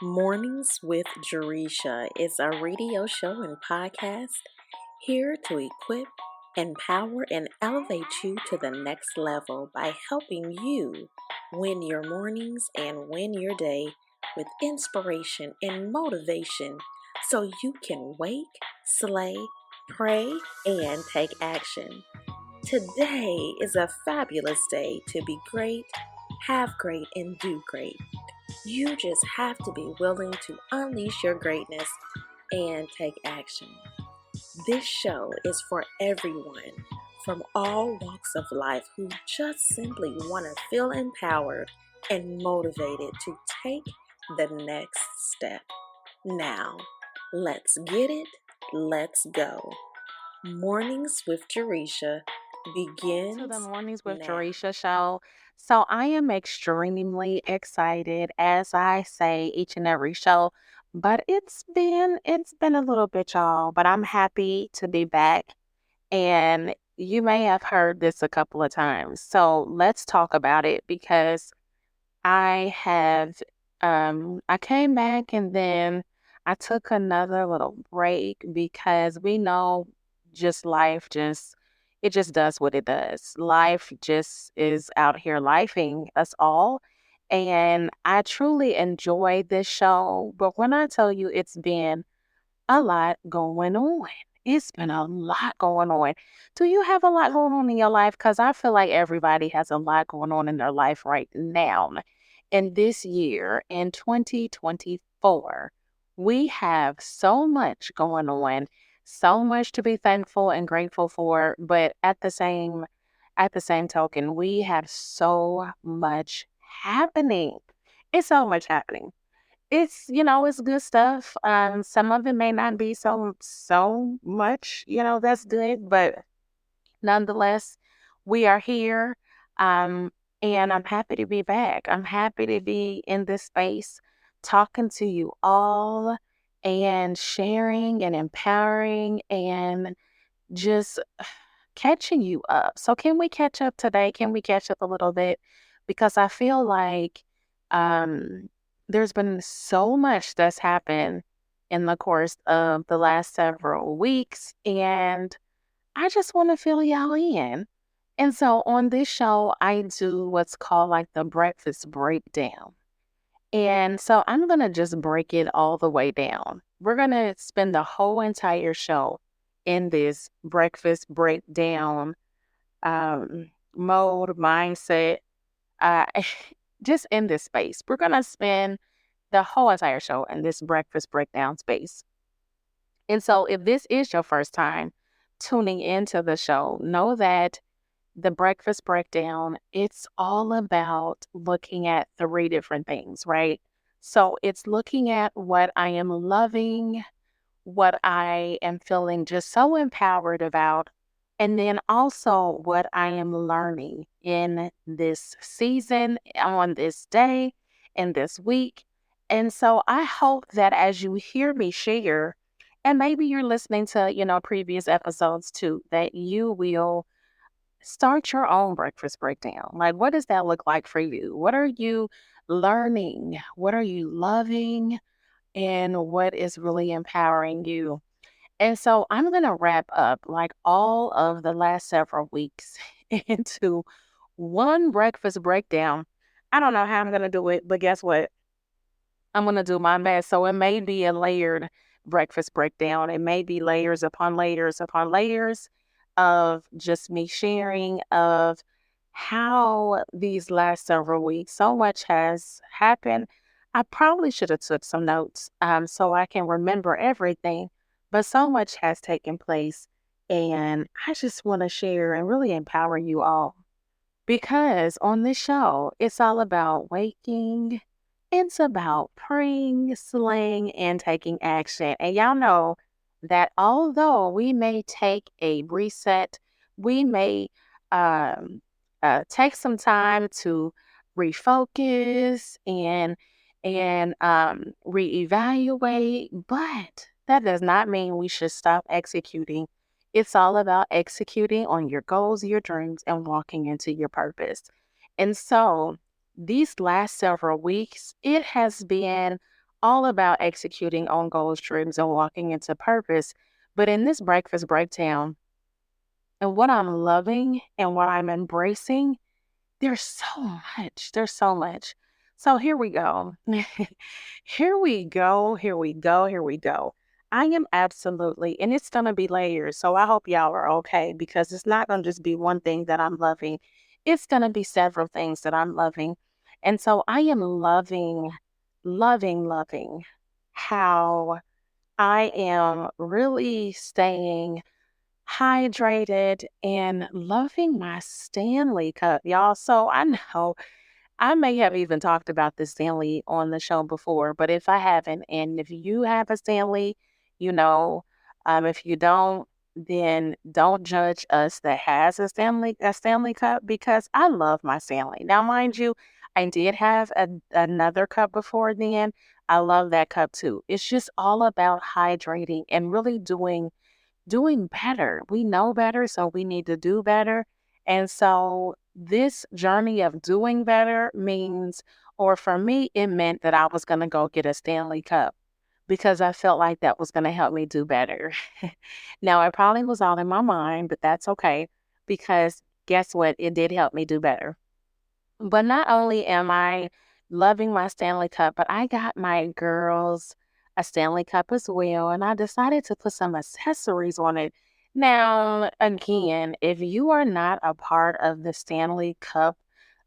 Mornings with Jaresha is a radio show and podcast here to equip, empower, and elevate you to the next level by helping you win your mornings and win your day with inspiration and motivation so you can wake, slay, pray, and take action. Today is a fabulous day to be great, have great, and do great. You just have to be willing to unleash your greatness and take action. This show is for everyone from all walks of life who just simply want to feel empowered and motivated to take the next step. Now, let's get it. Let's go. Mornings with Jaresha To the begins Mornings with now. Jaresha show. So I am extremely excited, as I say each and every show. But it's been a little bit, y'all. But I'm happy to be back. And you may have heard this a couple of times. So let's talk about it because I have I came back and then I took another little break because we know just life just it just does what it does. Life just is out here lifing us all. And I truly enjoy this show. But when I tell you it's been a lot going on. It's been a lot going on. Do you have a lot going on in your life? Because I feel like everybody has a lot going on in their life right now. In this year, in 2024, we have so much going on, so much to be thankful and grateful for. But at the same token, we have so much happening. It's so much happening. It's good stuff. Some of it may not be so much, that's good, but nonetheless, we are here. Um, and I'm happy to be back. I'm happy to be in this space talking to you all and sharing and empowering and just catching you up. So can we catch up today? Can we catch up a little bit? Because I feel like there's been so much that's happened in the course of the last several weeks, and I just want to fill y'all in. And so on this show, I do what's called like the breakfast breakdown. And so I'm going to just break it all the way down. We're going to spend the whole entire show in this breakfast breakdown mode, mindset, uh, just in this space. We're going to spend the whole entire show in this breakfast breakdown space. And so if this is your first time tuning into the show, know that the breakfast breakdown, it's all about looking at three different things, right? So it's looking at what I am loving, what I am feeling just so empowered about, and then also what I am learning in this season, on this day, in this week. And so I hope that as you hear me share, and maybe you're listening to, previous episodes too, that you will start your own breakfast breakdown. Like, what does that look like for you? What are you learning? What are you loving? And what is really empowering you? And so I'm going to wrap up like all of the last several weeks into one breakfast breakdown. I don't know how I'm going to do it, but guess what? I'm going to do my best. So it may be a layered breakfast breakdown. It may be layers upon layers upon layers of just me sharing of how these last several weeks, so much has happened. I probably should have took some notes so I can remember everything, but so much has taken place. And I just want to share and really empower you all because on this show, it's all about waking, it's about praying, slaying, and taking action. And y'all know that although we may take a reset, we may um, take some time to refocus and reevaluate, but that does not mean we should stop executing. It's all about executing on your goals, your dreams, and walking into your purpose. And so, these last several weeks, it has been all about executing on goals, dreams, and walking into purpose. But in this breakfast breakdown, and what I'm loving and what I'm embracing, there's so much. There's so much. So here we go. Here we go. Here we go. Here we go. I am absolutely, and it's going to be layers. So I hope y'all are okay because it's not going to just be one thing that I'm loving. It's going to be several things that I'm loving. And so I am loving, loving how I am really staying hydrated and loving my Stanley Cup, y'all. So I know I may have even talked about the Stanley on the show before, but if I haven't, and if you have a Stanley, you know, if you don't, then don't judge us that has a Stanley Cup because I love my Stanley. Now, mind you, I did have another cup before then. I love that cup too. It's just all about hydrating and really doing better. We know better, so we need to do better. And so this journey of doing better means, or for me, it meant that I was going to go get a Stanley Cup because I felt like that was going to help me do better. Now, it probably was all in my mind, but that's okay because guess what? It did help me do better. But not only am I loving my Stanley Cup, but I got my girls a Stanley Cup as well, and I decided to put some accessories on it. Now, again, if you are not a part of the Stanley Cup,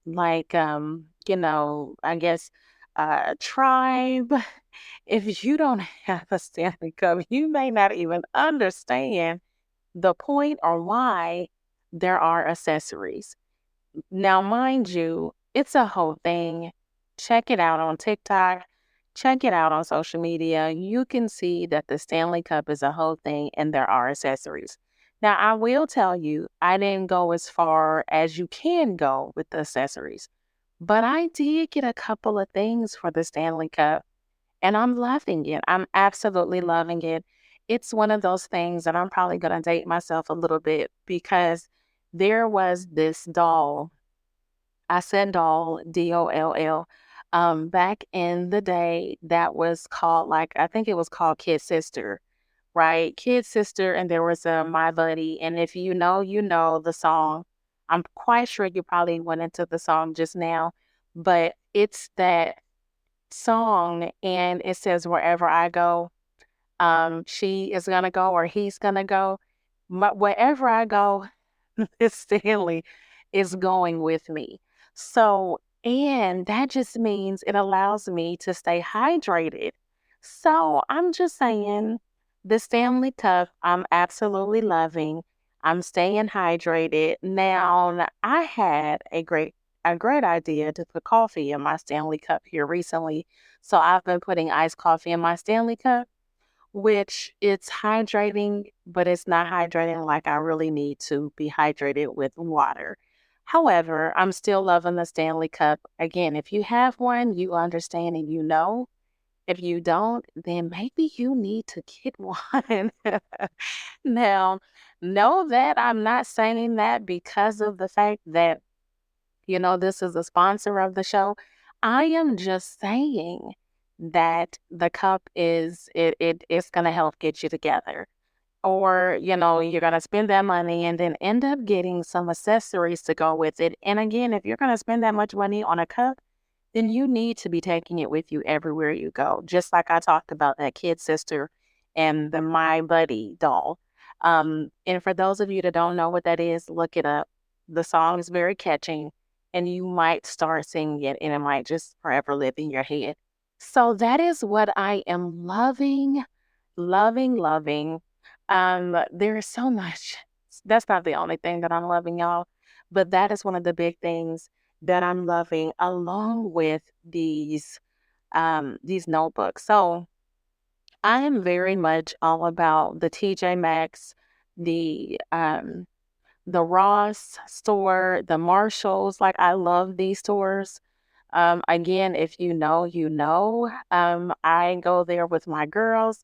like I guess tribe, if you don't have a Stanley Cup, you may not even understand the point or why there are accessories. Now, mind you, it's a whole thing. Check it out on TikTok. Check it out on social media. You can see that the Stanley Cup is a whole thing and there are accessories. Now, I will tell you, I didn't go as far as you can go with the accessories, but I did get a couple of things for the Stanley Cup and I'm loving it. I'm absolutely loving it. It's one of those things that I'm probably going to date myself a little bit because there was this doll. I said doll, DOLL. Back in the day, that was called, like, I think it was called Kid Sister, right? Kid Sister, and there was a My Buddy. And if you know, you know the song. I'm quite sure you probably went into the song just now, but it's that song, and it says, Wherever I go, she is going to go or he's going to go. Wherever I go, Miss Stanley is going with me. So, and that just means it allows me to stay hydrated. So, I'm just saying the Stanley Cup, I'm absolutely loving. I'm staying hydrated. Now, I had a great idea to put coffee in my Stanley Cup here recently. So, I've been putting iced coffee in my Stanley Cup, which it's hydrating, but it's not hydrating like I really need to be hydrated with water. However, I'm still loving the Stanley Cup. Again, if you have one, you understand and you know. If you don't, then maybe you need to get one. Now, know that I'm not saying that because of the fact that this is a sponsor of the show. I am just saying that the cup it's gonna help get you together. Or, you're gonna spend that money and then end up getting some accessories to go with it. And again, if you're gonna spend that much money on a cup, then you need to be taking it with you everywhere you go. Just like I talked about that Kid Sister and the My Buddy doll. And for those of you that don't know what that is, look it up. The song is very catchy and you might start singing it and it might just forever live in your head. So that is what I am loving, loving. There is so much. That's not the only thing that I'm loving, y'all, but that is one of the big things that I'm loving, along with these notebooks. So I am very much all about the TJ Maxx, the Ross store, the Marshalls. Like, I love these stores. Again, if you know, you know. I go there with my girls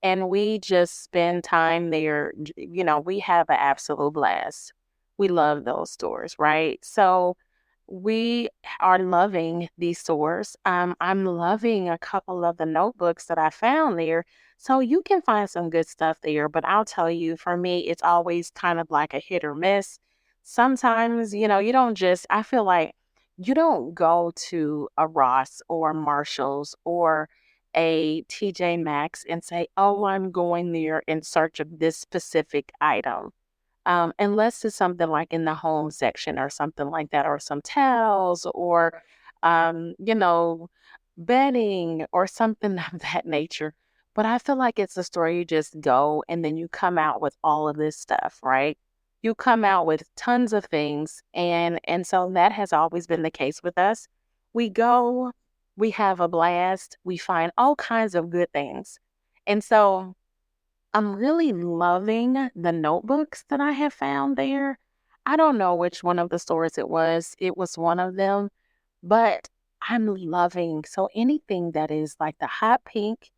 and we just spend time there. We have an absolute blast. We love those stores, right? So we are loving these stores. I'm loving a couple of the notebooks that I found there. So you can find some good stuff there, but I'll tell you, for me, it's always kind of like a hit or miss. Sometimes, you don't just, I feel like you don't go to a Ross or Marshall's or a TJ Maxx and say, oh, I'm going there in search of this specific item, unless it's something like in the home section or something like that, or some towels or, you know, bedding or something of that nature. But I feel like it's a store you just go and then you come out with all of this stuff, right? You come out with tons of things, and so that has always been the case with us. We go, we have a blast, we find all kinds of good things. And so I'm really loving the notebooks that I have found there. I don't know which one of the stores it was. It was one of them, but I'm loving. So anything that is like the hot pink,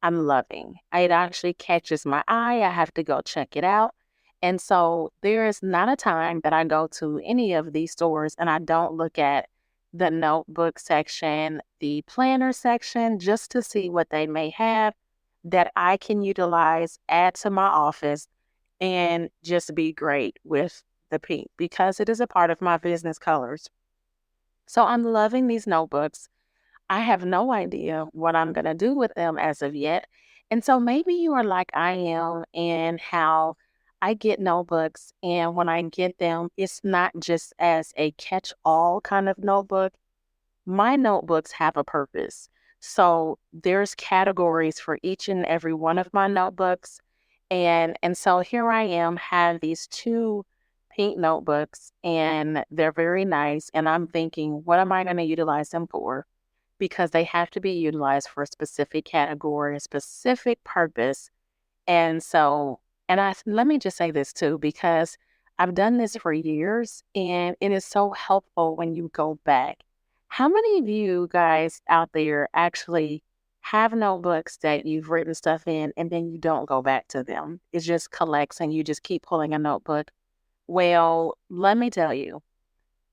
I'm loving. It actually catches my eye. I have to go check it out. And so there is not a time that I go to any of these stores and I don't look at the notebook section, the planner section, just to see what they may have that I can utilize, add to my office, and just be great with the pink because it is a part of my business colors. So I'm loving these notebooks. I have no idea what I'm going to do with them as of yet. And so maybe you are like I am, and how I get notebooks. And when I get them, it's not just as a catch all kind of notebook. My notebooks have a purpose. So there's categories for each and every one of my notebooks. And so here I am, have these two pink notebooks, and they're very nice. And I'm thinking, what am I going to utilize them for? Because they have to be utilized for a specific category, a specific purpose. And so, let me just say this too, because I've done this for years and it is so helpful when you go back. How many of you guys out there actually have notebooks that you've written stuff in and then you don't go back to them? It just collects and you just keep pulling a notebook. Well, let me tell you,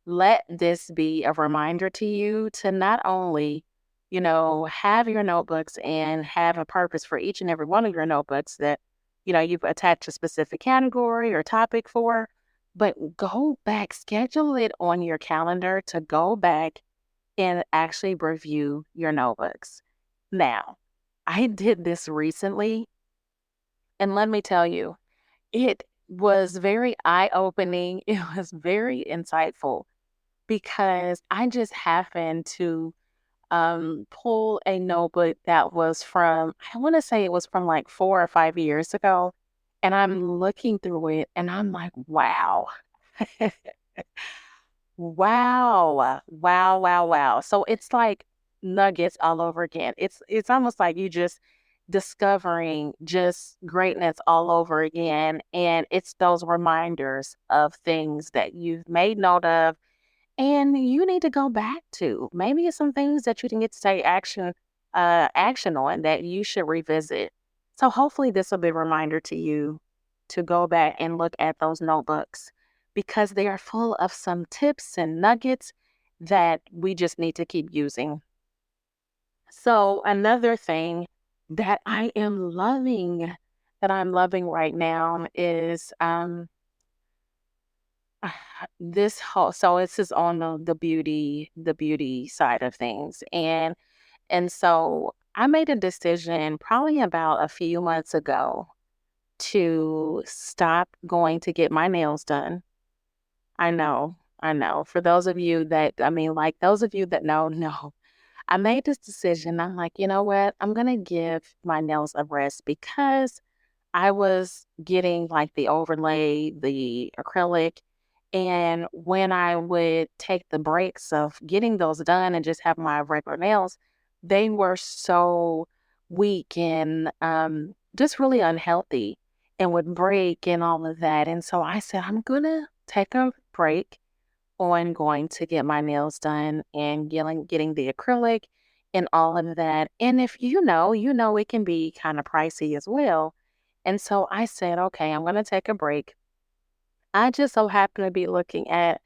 let this be a reminder to you to not only, have your notebooks and have a purpose for each and every one of your notebooks that, you've attached a specific category or topic for, but go back, schedule it on your calendar to go back and actually review your notebooks. Now, I did this recently, and let me tell you, it was very eye opening. It was very insightful because I just happened to pull a notebook that was from, I want to say it was from like 4 or 5 years ago. And I'm looking through it and I'm like, wow. Wow. Wow, wow, wow. So it's like nuggets all over again. It's almost like you just discovering just greatness all over again. And it's those reminders of things that you've made note of and you need to go back to. Maybe it's some things that you didn't get to take action on that you should revisit. So hopefully this will be a reminder to you to go back and look at those notebooks because they are full of some tips and nuggets that we just need to keep using. So another thing that I'm loving right now is this whole, so this is on the beauty side of things. And so I made a decision probably about a few months ago to stop going to get my nails done. I know. For those of you that, like those of you that know, I made this decision. I'm like, you know what? I'm going to give my nails a rest because I was getting like the overlay, the acrylic. And when I would take the breaks of getting those done and just have my regular nails, they were so weak and just really unhealthy and would break and all of that. And so I said, I'm going to take a break on going to get my nails done and getting the acrylic and all of that. And if it can be kind of pricey as well. And so I said, okay, I'm going to take a break. I just so happen to be looking at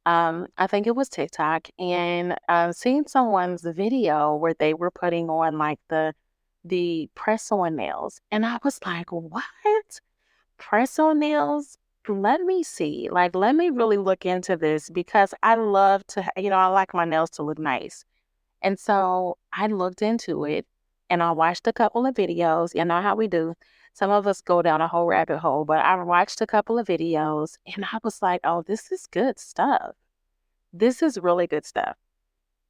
I think it was TikTok, and seen someone's video where they were putting on like the press on nails, and I was like, "What? Press on nails? Let me see. Like, let me really look into this because I love to, I like my nails to look nice." And so I looked into it and I watched a couple of videos. You know how we do. Some of us go down a whole rabbit hole, but I watched a couple of videos and I was like, oh, this is good stuff. This is really good stuff.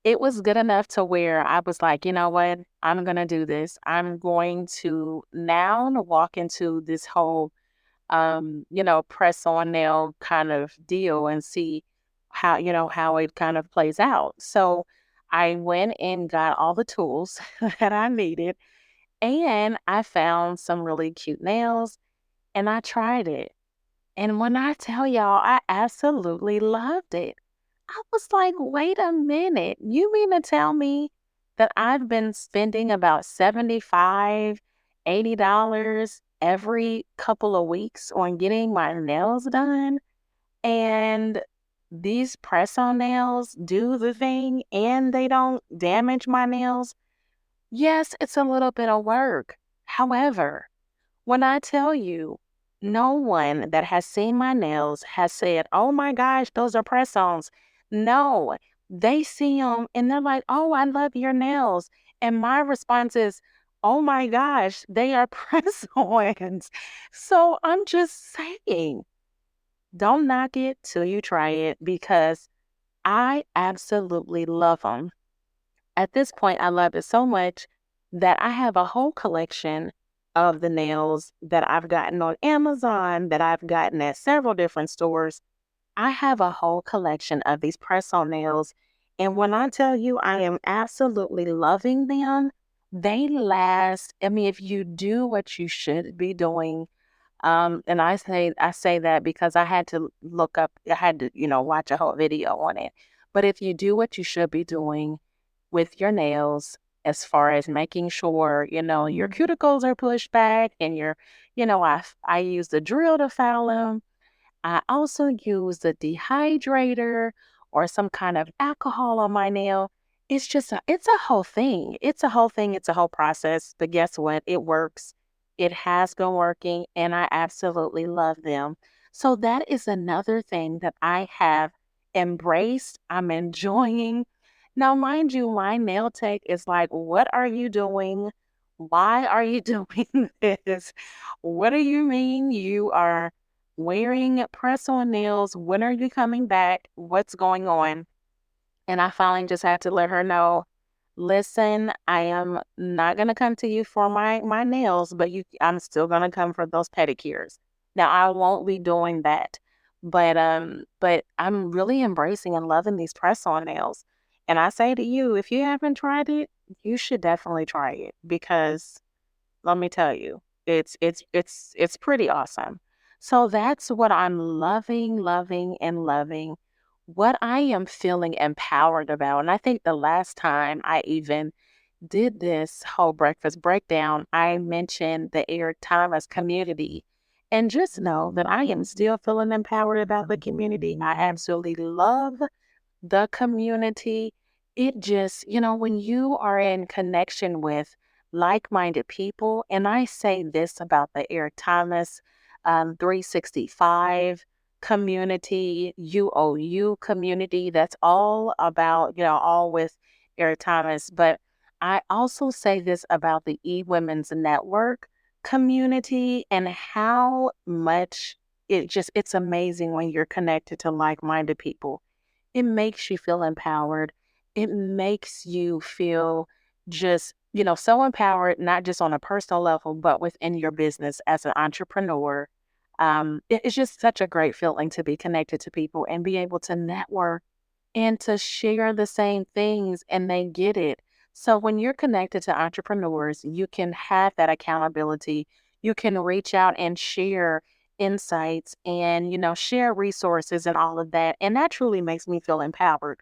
It was good enough to where I was like, you know what? I'm going to do this. I'm going to now walk into this whole press on nail kind of deal and see how it kind of plays out. So I went and got all the tools that I needed and I found some really cute nails and I tried it. And when I tell y'all, I absolutely loved it. I was like, wait a minute. You mean to tell me that I've been spending about 75, $80 every couple of weeks on getting my nails done? And these press on nails do the thing and they don't damage my nails? Yes, it's a little bit of work. However, when I tell you, no one that has seen my nails has said, oh my gosh, those are press-ons. No, they see them and they're like, oh, I love your nails. And my response is, oh my gosh, they are press-ons. So I'm just saying, don't knock it till you try it because I absolutely love them. At this point, I love it so much that I have a whole collection of the nails that I've gotten on Amazon, that I've gotten at several different stores. I have a whole collection of these press-on nails. And when I tell you I am absolutely loving them, they last. I mean, if you do what you should be doing, and I say that because I had to look up, I had to, watch a whole video on it. But if you do what you should be doing with your nails, as far as making sure, your cuticles are pushed back and I use the drill to file them. I also use a dehydrator or some kind of alcohol on my nail. It's a whole thing. It's a whole thing. It's a whole process. But guess what? It works. It has been working and I absolutely love them. So that is another thing that I have embraced. I'm enjoying. Now, mind you, my nail tech is like, what are you doing? Why are you doing this? What do you mean you are wearing press on nails? When are you coming back? What's going on? And I finally just had to let her know, listen, I am not going to come to you for my nails, but I'm still going to come for those pedicures. Now I won't be doing that. But I'm really embracing and loving these press on nails. And I say to you, if you haven't tried it, you should definitely try it because let me tell you, it's pretty awesome. So that's what I'm loving, loving, and loving. What I am feeling empowered about, and I think the last time I even did this whole breakfast breakdown, I mentioned the Eric Thomas community. And just know that I am still feeling empowered about the community. I absolutely love the community. It just, when you are in connection with like minded people, and I say this about the Eric Thomas 365 community, UOU community, that's all about, all with Eric Thomas. But I also say this about the E-Women's Network community and how much it's amazing when you're connected to like minded people. It makes you feel empowered. It makes you feel just, so empowered, not just on a personal level, but within your business as an entrepreneur. It's just such a great feeling to be connected to people and be able to network and to share the same things and they get it. So when you're connected to entrepreneurs, you can have that accountability. You can reach out and share insights and, share resources and all of that. And that truly makes me feel empowered.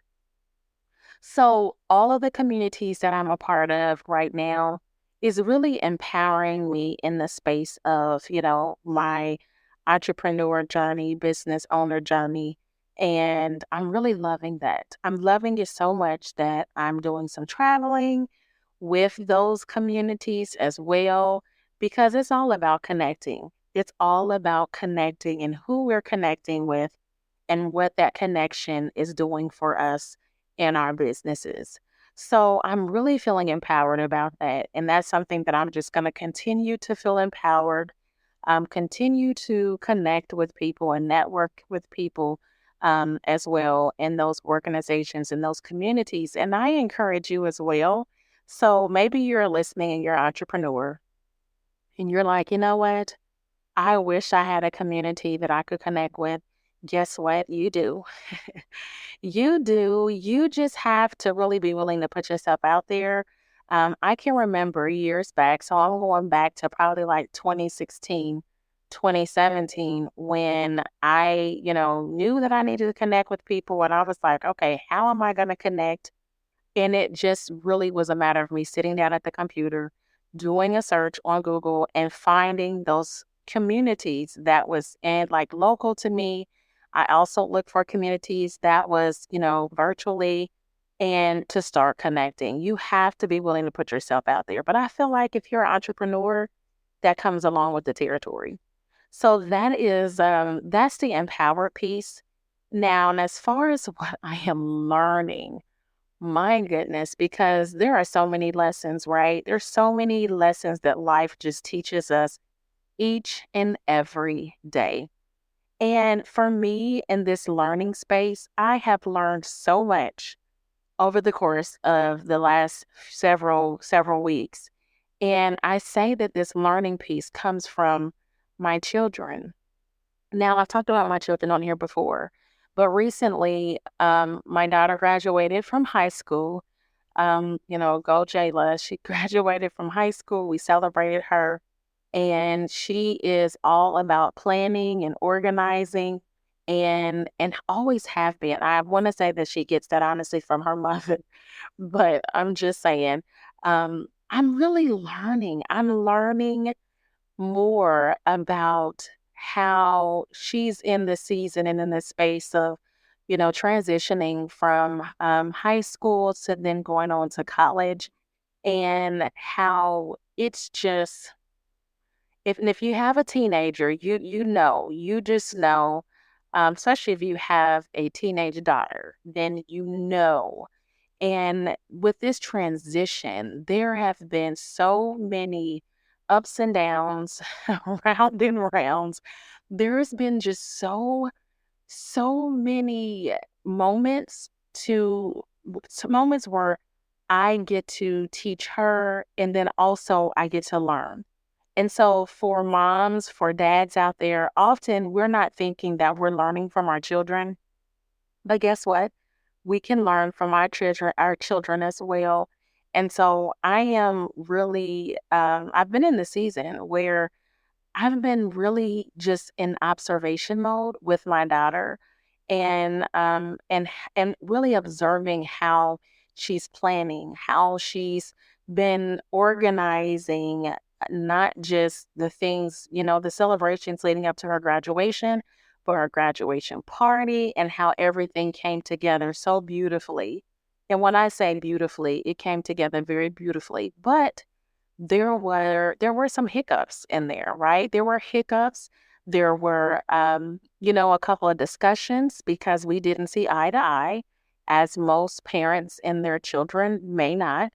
So all of the communities that I'm a part of right now is really empowering me in the space of, my entrepreneur journey, business owner journey. And I'm really loving that. I'm loving it so much that I'm doing some traveling with those communities as well, because it's all about connecting. It's all about connecting and who we're connecting with and what that connection is doing for us in our businesses. So I'm really feeling empowered about that. And that's something that I'm just going to continue to feel empowered, continue to connect with people and network with people as well in those organizations and those communities. And I encourage you as well. So maybe you're listening and you're an entrepreneur and you're like, you know what? I wish I had a community that I could connect with. Guess what? You do. You do. You just have to really be willing to put yourself out there. I can remember years back, so I'm going back to probably like 2016, 2017, when I, knew that I needed to connect with people. And I was like, okay, how am I going to connect? And it just really was a matter of me sitting down at the computer, doing a search on Google and finding those communities that was and like local to me. I also looked for communities that was, virtually and to start connecting. You have to be willing to put yourself out there. But I feel like if you're an entrepreneur, that comes along with the territory. So that's the empowered piece. Now, and as far as what I am learning, my goodness, because there are so many lessons, right? There's so many lessons that life just teaches us each and every day. And for me in this learning space, I have learned so much over the course of the last several weeks. And I say that this learning piece comes from my children. Now, I've talked about my children on here before, but recently, my daughter graduated from high school. Go Jayla. She graduated from high school. We celebrated her, and she is all about planning and organizing, and always have been. I want to say that she gets that honestly from her mother, but I'm just saying, I'm really learning. I'm learning more about how she's in the season and in the space of, transitioning from high school to then going on to college, and how it's just if you have a teenager, you just know, especially if you have a teenage daughter, then and with this transition, there have been so many ups and downs, round and rounds. There's been just so many moments moments where I get to teach her, and then also I get to learn. And so for moms, for dads out there, often we're not thinking that we're learning from our children. But guess what? We can learn from our children as well. And so I am really, I've been in the season where I've been really just in observation mode with my daughter, and really observing how she's planning, how she's been organizing, not just the things, the celebrations leading up to her graduation, but her graduation party, and how everything came together so beautifully. And when I say beautifully, it came together very beautifully. But there were some hiccups in there, right? There were hiccups. There were a couple of discussions because we didn't see eye to eye, as most parents and their children may not.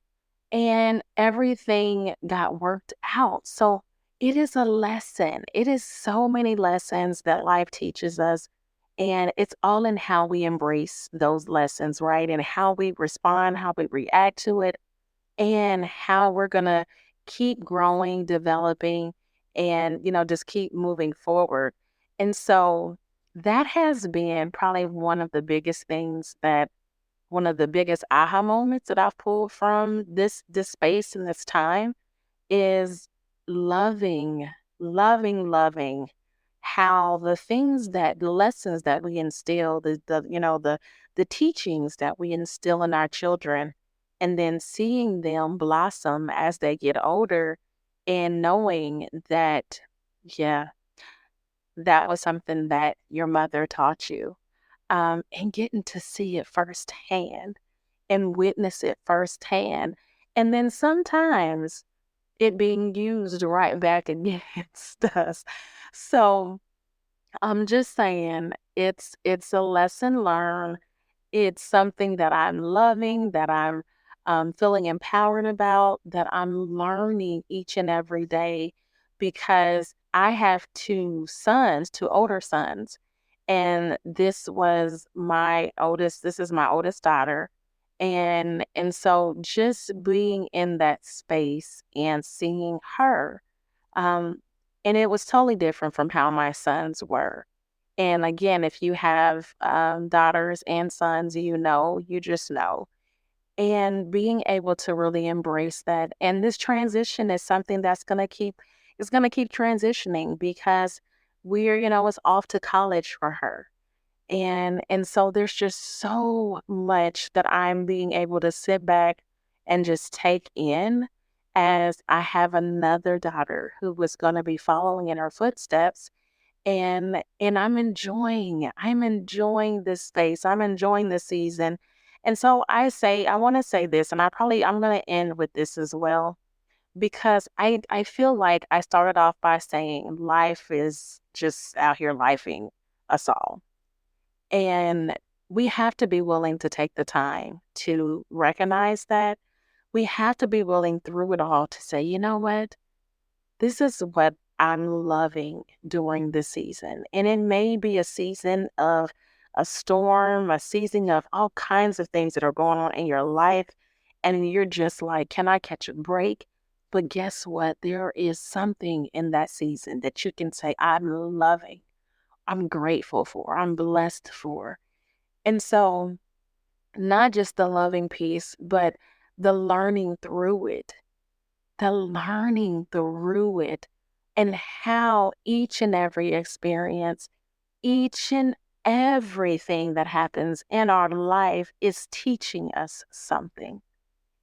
And everything got worked out. So it is a lesson. It is so many lessons that life teaches us. And it's all in how we embrace those lessons, right? And how we respond, how we react to it, and how we're going to keep growing, developing, and, just keep moving forward. And so that has been probably one of the biggest aha moments that I've pulled from this space and this time is loving, loving how the lessons that we instill, the teachings that we instill in our children, and then seeing them blossom as they get older, and knowing that, yeah, that was something that your mother taught you. and getting to see it firsthand and witness it firsthand. And then sometimes it being used right back against us. So I'm just saying it's a lesson learned. It's something that I'm loving, that I'm feeling empowered about, that I'm learning each and every day because I have two sons, two older sons. And this is my oldest daughter. And so just being in that space and seeing her, um, and it was totally different from how my sons were. And again, if you have daughters and sons, you just know. And being able to really embrace that. And this transition is something that's going to keep transitioning because it's off to college for her. And so there's just so much that I'm being able to sit back and just take in as I have another daughter who was going to be following in her footsteps, and I'm enjoying this space. I'm enjoying this season. And so I want to say this, and I'm going to end with this as well because I feel like I started off by saying life is just out here lifing us all. And we have to be willing to take the time to recognize that. We have to be willing through it all to say, you know what? This is what I'm loving during this season. And it may be a season of a storm, a season of all kinds of things that are going on in your life. And you're just like, can I catch a break? But guess what? There is something in that season that you can say, I'm loving, I'm grateful for, I'm blessed for. And so, not just the loving piece, but the learning through it, and how each and every experience, each and everything that happens in our life is teaching us something.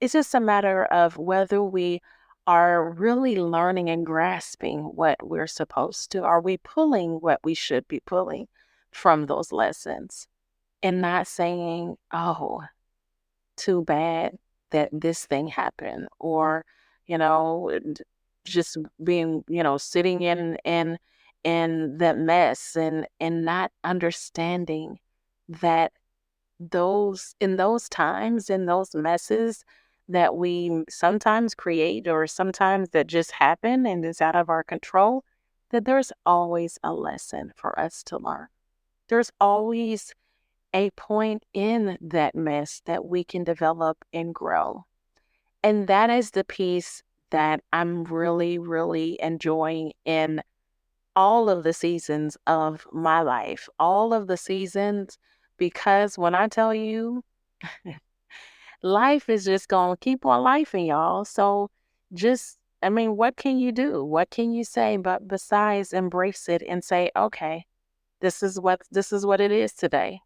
It's just a matter of whether we are really learning and grasping what we're supposed to. Are we pulling what we should be pulling from those lessons and not saying, oh, too bad that this thing happened, or just being sitting in that mess and not understanding that those times, in those messes that we sometimes create or sometimes that just happen and is out of our control, that there's always a lesson for us to learn. There's always a point in that mess that we can develop and grow. And that is the piece that I'm really, really enjoying in all of the seasons of my life, all of the seasons, because when I tell you, life is just going to keep on lifing, y'all. So what can you do? What can you say but besides embrace it and say, okay, this is what it is today.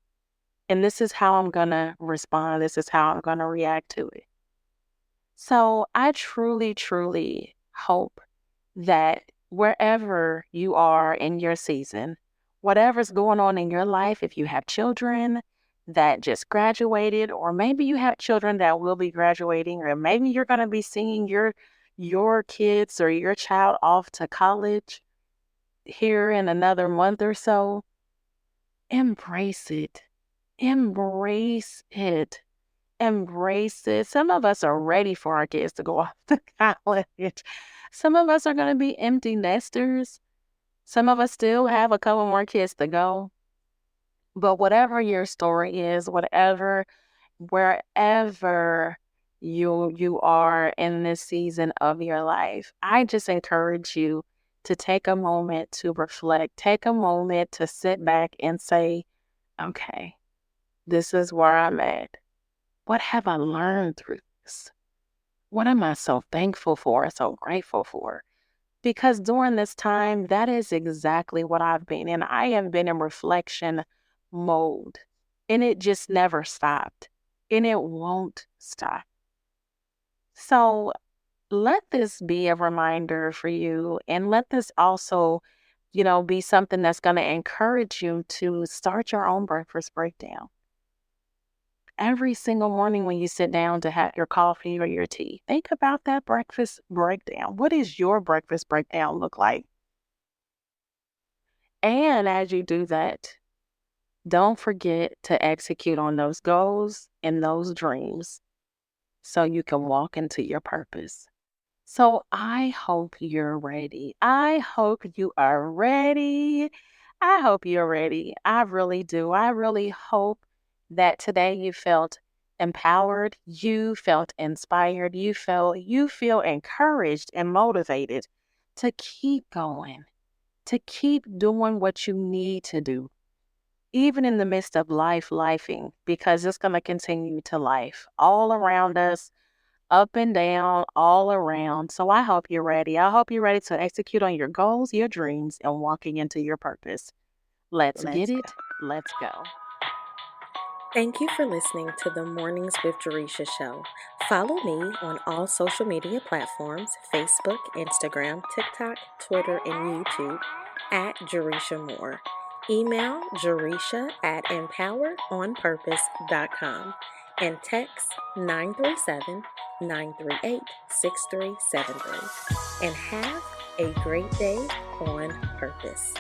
And this is how I'm going to respond. This is how I'm going to react to it. So I truly, truly hope that wherever you are in your season, whatever's going on in your life, if you have children that just graduated, or maybe you have children that will be graduating, or maybe you're going to be seeing your kids or your child off to college here in another month or so, embrace it. Embrace it. Embrace it. Some of us are ready for our kids to go off to college. Some of us are going to be empty nesters. Some of us still have a couple more kids to go. But whatever your story is, wherever you are in this season of your life, I just encourage you to take a moment to reflect, take a moment to sit back and say, okay, this is where I'm at. What have I learned through this? What am I so thankful for, so grateful for? Because during this time, that is exactly what I've been in. I have been in reflection mode, and it just never stopped, and it won't stop. So let this be a reminder for you, and let this also be something that's going to encourage you to start your own breakfast breakdown. Every single morning when you sit down to have your coffee or your tea, think about that breakfast breakdown. What does your breakfast breakdown look like? And as you do that, don't forget to execute on those goals and those dreams so you can walk into your purpose. So I hope you're ready. I hope you are ready. I hope you're ready. I really do. I really hope that today you felt empowered, you felt inspired, you feel encouraged and motivated to keep going, to keep doing what you need to do, even in the midst of lifing, because it's going to continue to life all around us, up and down, all around. So I hope you're ready. I hope you're ready to execute on your goals, your dreams, and walking into your purpose. Let's get it. Let's go. Thank you for listening to the Mornings with Jaresha show. Follow me on all social media platforms: Facebook, Instagram, TikTok, Twitter, and YouTube at Jaresha Moore. Email Jaresha at empoweredonpurpose.com and text 937-938-6373. And have a great day on purpose.